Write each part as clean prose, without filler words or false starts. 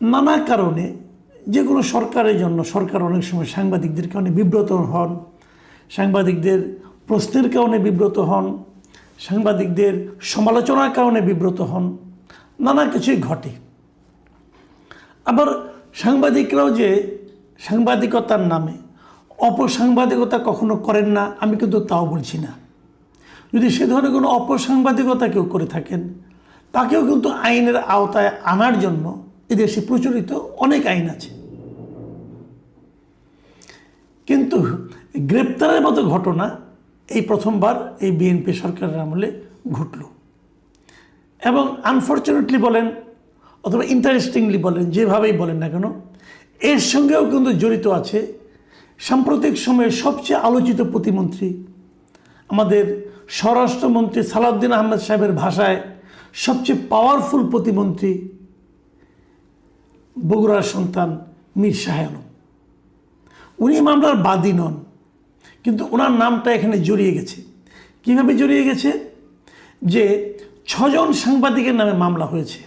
নানা কারণে যেগুলো সরকারের জন্য সরকার অনেক সময় সাংবাদিকদের কারণে বিব্রত হন, সাংবাদিকদের প্রশ্নের কারণে বিব্রত হন, সাংবাদিকদের সমালোচনার কারণে বিব্রত হন, নানা কিছুই ঘটে। আবার সাংবাদিকরাও যে সাংবাদিকতার নামে অপসাংবাদিকতা কখনো করেন না, আমি কিন্তু তাও বলছি না। যদি সে ধরনের কোনো অপসাংবাদিকতা কেউ করে থাকেন, তাকেও কিন্তু আইনের আওতায় আনার জন্য এদেশে প্রচলিত অনেক আইন আছে। কিন্তু গ্রেপ্তারের মতো ঘটনা এই প্রথমবার এই বিএনপি সরকারের আমলে ঘটল। এবং আনফর্চুনেটলি বলেন অথবা ইন্টারেস্টিংলি বলেন, যেভাবেই বলেন না কেন, এর সঙ্গেও কিন্তু জড়িত আছে সাম্প্রতিক সময়ে সবচেয়ে আলোচিত প্রতিমন্ত্রী, আমাদের স্বরাষ্ট্রমন্ত্রী সালাউদ্দিন আহমেদ সাহেবের ভাষায় সবচেয়ে পাওয়ারফুল প্রতিমন্ত্রী, বগুড়ার সন্তান মীর শাহ আলম। উনি মামলার বাদী নন, কিন্তু ওনার নামটা এখানে জড়িয়ে গেছে। কীভাবে জড়িয়ে গেছে? যে 6 জন সাংবাদিকের নামে মামলা হয়েছে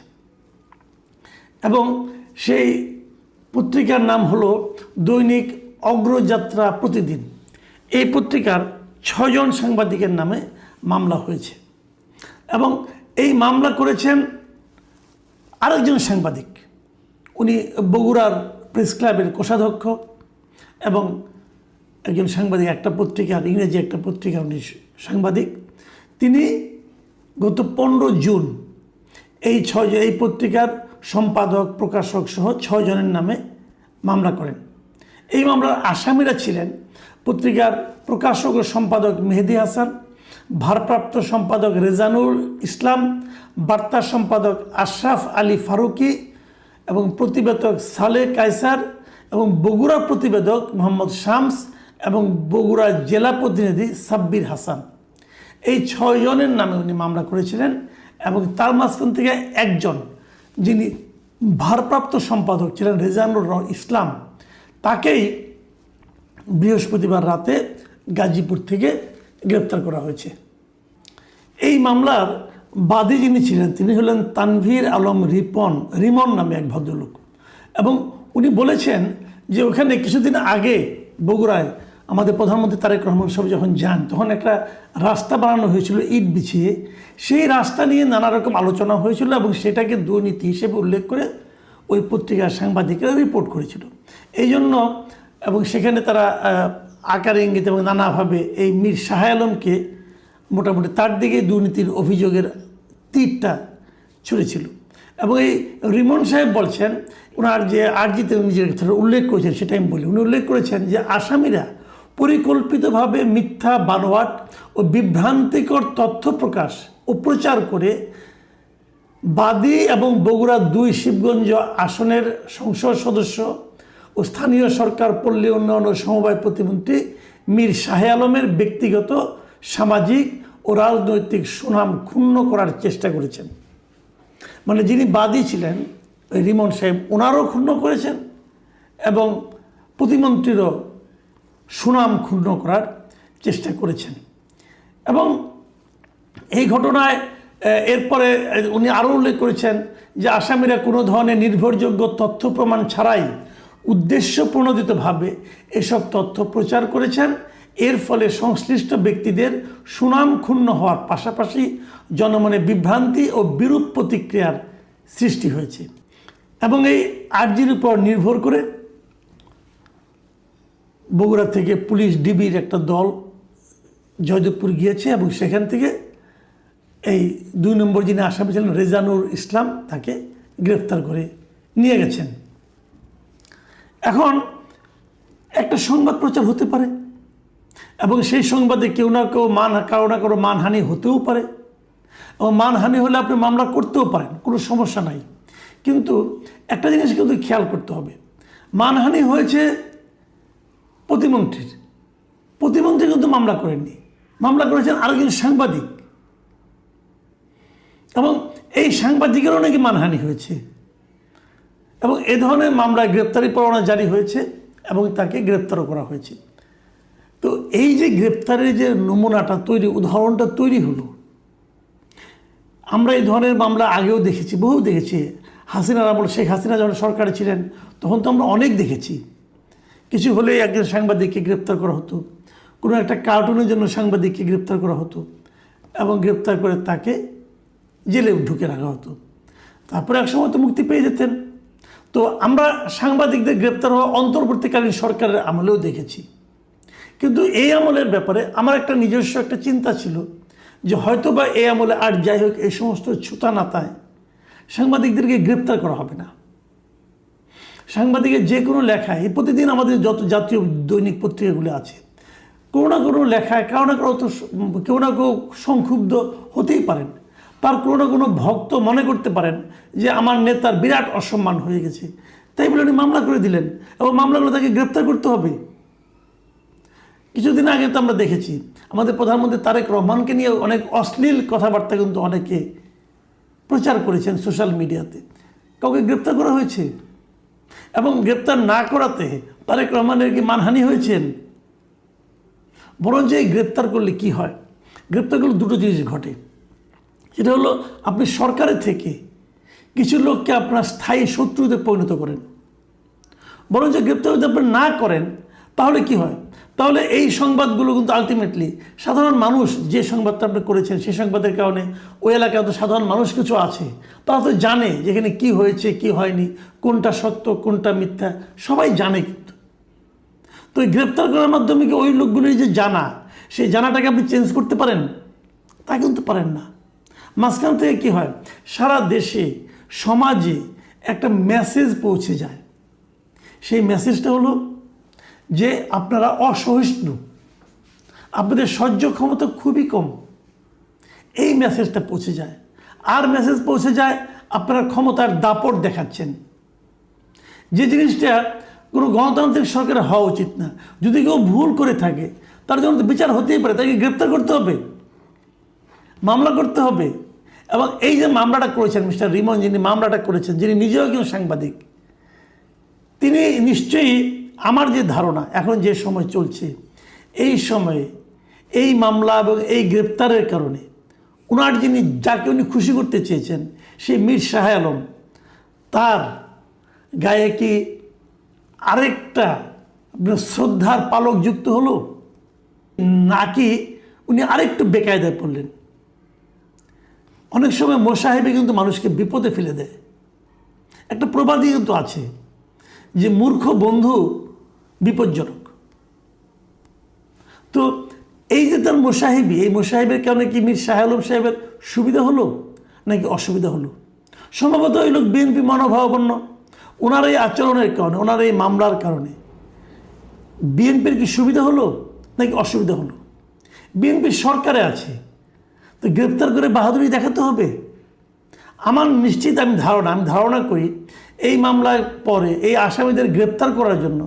এবং সেই পত্রিকার নাম হলো দৈনিক অগ্রযাত্রা প্রতিদিন। এই পত্রিকার 6 জন সাংবাদিকের নামে মামলা হয়েছে এবং এই মামলা করেছেন আরেকজন সাংবাদিক। উনি বগুড়ার প্রেস ক্লাবের কোষাধ্যক্ষ এবং একজন সাংবাদিক, একটা পত্রিকার, ইংরেজি একটা পত্রিকার উনি সাংবাদিক। তিনি গত 15 জুন এই পত্রিকার সম্পাদক, প্রকাশক সহ 6 জনের নামে মামলা করেন। এই মামলার আসামিরা ছিলেন পত্রিকার প্রকাশক ও সম্পাদক মেহেদি হাসান, ভারপ্রাপ্ত সম্পাদক রেজানুল ইসলাম, বার্তা সম্পাদক আশরাফ আলী ফারুকি এবং প্রতিবেদক সালেহ কায়সার এবং বগুড়া প্রতিবেদক মোহাম্মদ শামস এবং বগুড়া জেলা প্রতিনিধি সাব্বির হাসান। এই 6 জনের নামে উনি মামলা করেছিলেন এবং তার মাঝখান থেকে একজন, যিনি ভারপ্রাপ্ত সম্পাদক ছিলেন রেজানুল ইসলাম, তাকেই বৃহস্পতিবার রাতে গাজীপুর থেকে গ্রেপ্তার করা হয়েছে। এই মামলার বাদী যিনি ছিলেন তিনি হলেন তানভীর আলম রিমন নামে এক ভদ্রলোক। এবং উনি বলেছেন যে ওখানে কিছুদিন আগে বগুড়ায় আমাদের প্রধানমন্ত্রী তারেক রহমান সাহেব যখন যান, তখন একটা রাস্তা বানানো হয়েছিল ইট বিছিয়ে। সেই রাস্তা নিয়ে নানা রকম আলোচনা হয়েছিল এবং সেটাকে দুর্নীতি হিসেবে উল্লেখ করে ওই পত্রিকার সাংবাদিকরা রিপোর্ট করেছিল। এই জন্য এবং সেখানে তারা আকার ইঙ্গিত এবং নানাভাবে এই মীর শাহ আলমকে মোটামুটি তার দিকে দুর্নীতির অভিযোগের তীরটা ছুঁড়েছিল। এবং এই রিমন সাহেব বলছেন, ওনার যে আর্জিতে নিজের ক্ষেত্রে উল্লেখ করেছেন সেটা আমি বলি। উনি উল্লেখ করেছেন যে আসামিরা পরিকল্পিতভাবে মিথ্যা, বানোয়াট ও বিভ্রান্তিকর তথ্য প্রকাশ ও প্রচার করে বাদী এবং বগুড়া 2 শিবগঞ্জ আসনের সংসদ সদস্য ও স্থানীয় সরকার পল্লী উন্নয়ন ও সমবায় প্রতিমন্ত্রী মীর শাহ আলমের ব্যক্তিগত, সামাজিক ও রাজনৈতিক সুনাম ক্ষুণ্ণ করার চেষ্টা করেছেন। মানে যিনি বাদী ছিলেন ওই রিমন সাহেব, ওনারও ক্ষুণ্ণ করেছেন এবং প্রতিমন্ত্রীরও সুনাম ক্ষুণ্ণ করার চেষ্টা করেছেন। এবং এই ঘটনায় এরপরে উনি আরও উল্লেখ করেছেন যে আসামিরা কোনো ধরনের নির্ভরযোগ্য তথ্য প্রমাণ ছাড়াই উদ্দেশ্য প্রণোদিতভাবে এসব তথ্য প্রচার করেছেন। এর ফলে সংশ্লিষ্ট ব্যক্তিদের সুনাম ক্ষুণ্ণ হওয়ার পাশাপাশি জনমনে বিভ্রান্তি ও বিরূপ প্রতিক্রিয়ার সৃষ্টি হয়েছে। এবং এই আর্জির উপর নির্ভর করে বগুড়া থেকে পুলিশ ডিবির একটা দল জয়দেবপুর গিয়েছে এবং সেখান থেকে এই 2 নম্বর যিনি আসামি ছিলেন রেজানুল ইসলাম, তাকে গ্রেফতার করে নিয়ে গেছেন। এখন একটা সংবাদ প্রচার হতে পারে এবং সেই সংবাদে কেউ না কেউ কারো না কারো মানহানি হতেও পারে এবং মানহানি হলে আপনি মামলা করতেও পারেন, কোনো সমস্যা নাই। কিন্তু একটা জিনিস কিন্তু খেয়াল করতে হবে, মানহানি হয়েছে প্রতিমন্ত্রী কিন্তু মামলা করেননি, মামলা করেছেন আরেকজন সাংবাদিক এবং এই সাংবাদিকেরও নাকি মানহানি হয়েছে এবং এ ধরনের মামলায় গ্রেপ্তারি পরোয়ানা জারি হয়েছে এবং তাকে গ্রেপ্তারও করা হয়েছে। তো এই যে গ্রেপ্তারের যে নমুনাটা তৈরি, উদাহরণটা তৈরি হলো, আমরা এই ধরনের মামলা আগেও দেখেছি, বহু দেখেছি। হাসিনার আমল, শেখ হাসিনা যখন সরকারে ছিলেন তখন তো আমরা অনেক দেখেছি, কিছু হলেই একজন সাংবাদিককে গ্রেপ্তার করা হতো, কোনো একটা কার্টুনের জন্য সাংবাদিককে গ্রেপ্তার করা হতো এবং গ্রেপ্তার করে তাকে জেলে ঢুকে রাখা হতো। তারপরে এক সময় তো মুক্তি পেয়ে যেতেন। তো আমরা সাংবাদিকদের গ্রেপ্তার হওয়া অন্তর্বর্তীকালীন সরকারের আমলেও দেখেছি। কিন্তু এই আমলের ব্যাপারে আমার একটা নিজস্ব একটা চিন্তা ছিল যে হয়তো বা এই আমলে আর যাই হোক এই সমস্ত ছুতা নাতায় সাংবাদিকদেরকে গ্রেপ্তার করা হবে না। সাংবাদিকের যে কোনো লেখায় প্রতিদিন আমাদের যত জাতীয় দৈনিক পত্রিকাগুলো আছে, কোনো না কোনো লেখায় কেউ না কেউ সংক্ষুব্ধ হতেই পারেন, তার কোনো না কোনো ভক্ত মনে করতে পারেন যে আমার নেতার বিরাট অসম্মান হয়ে গেছে, তাই বলে উনি মামলা করে দিলেন এবং মামলাগুলো তাকে গ্রেপ্তার করতে হবে। কিছুদিন আগে তো আমরা দেখেছি আমাদের প্রধানমন্ত্রী তারেক রহমানকে নিয়ে অনেক অশ্লীল কথাবার্তা কিন্তু অনেকে প্রচার করেছেন সোশ্যাল মিডিয়াতে, কাউকে গ্রেপ্তার করা হয়েছে এবং গ্রেপ্তার না করাতে তারেক রহমানের কি মানহানি হয়েছেন? বরঞ্চ এই গ্রেপ্তার করলে কি হয়, গ্রেপ্তার করলে দুটো জিনিস ঘটে। সেটা হলো আপনি সরকারের থেকে কিছু লোককে আপনার স্থায়ী শত্রুতে পরিণত করেন। বরঞ্চ গ্রেপ্তার যদি আপনি না করেন তাহলে কি হয়, তাহলে এই সংবাদগুলো কিন্তু আলটিমেটলি সাধারণ মানুষ, যে সংবাদটা আপনি করেছেন সেই সংবাদের কারণে ওই এলাকায় তো সাধারণ মানুষ কিছু আছে, তারা তো জানে যেখানে কি হয়েছে কি হয়নি, কোনটা সত্য কোনটা মিথ্যা সবাই জানে। কিন্তু তো এই গ্রেপ্তার করার মাধ্যমে কি ওই লোকগুলির যে জানা, সেই জানাটাকে আপনি চেঞ্জ করতে পারেন? তা কিন্তু পারেন না। মাঝখান থেকে কী হয়, সারা দেশে সমাজে একটা মেসেজ পৌঁছে যায়। সেই মেসেজটা হলো যে আপনারা অসহিষ্ণু, আপনাদের সহ্য ক্ষমতা খুবই কম, এই মেসেজটা পৌঁছে যায়। আর মেসেজ পৌঁছে যায় আপনারা ক্ষমতার দাপট দেখাচ্ছেন, যে জিনিসটা কোনো গণতান্ত্রিক সরকারে হওয়া উচিত না। যদি কেউ ভুল করে থাকে তার জন্য তো বিচার হতেই পারে, তাকে গ্রেপ্তার করতে হবে, মামলা করতে হবে। এবং এই যে মামলাটা করেছেন মিস্টার রিমন, যিনি মামলাটা করেছেন, যিনি নিজেও একজন সাংবাদিক, তিনি নিশ্চয়ই আমার যে ধারণা এখন যে সময় চলছে এই সময়ে এই মামলা এবং এই গ্রেপ্তারের কারণে ওনার যিনি যাকে উনি খুশি করতে চেয়েছেন সেই মীর শাহ আলম, তার গায়ে কি আরেকটা শ্রদ্ধার পালক যুক্ত হলো, নাকি উনি আরেকটু বেকায়দায় পড়লেন? অনেক সময় মোসাহেবে কিন্তু মানুষকে বিপদে ফেলে দেয়। একটা প্রবাদই কিন্তু আছে যে মূর্খ বন্ধু বিপজ্জনক। তো এই যে তার মোসাহেবি, এই মোসাহেবের কারণে কি মীর শাহ আলম সাহেবের সুবিধা হলো নাকি অসুবিধা হলো? সম্ভবত ওই লোক বিএনপি মনোভাবাপন্ন, ওনার এই আচরণের কারণে, ওনার এই মামলার কারণে বিএনপির কি সুবিধা হলো নাকি অসুবিধা হলো? বিএনপি সরকারে আছে, তো গ্রেপ্তার করে বাহাদুরি দেখাতে হবে? আমার নিশ্চিত আমি ধারণা করি এই মামলার পরে এই আসামিদের গ্রেপ্তার করার জন্য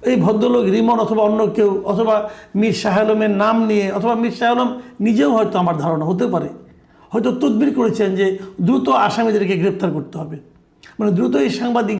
এই ভদ্রলোক রিমন অথবা অন্য কেউ অথবা মীর শাহ আলমের নাম নিয়ে অথবা মীর শাহ আলম নিজেও হয়তো, আমার ধারণা হতে পারে, হয়তো তদবির করেছেন যে দ্রুত আসামিদেরকে গ্রেপ্তার করতে হবে, মানে দ্রুত এই সাংবাদিক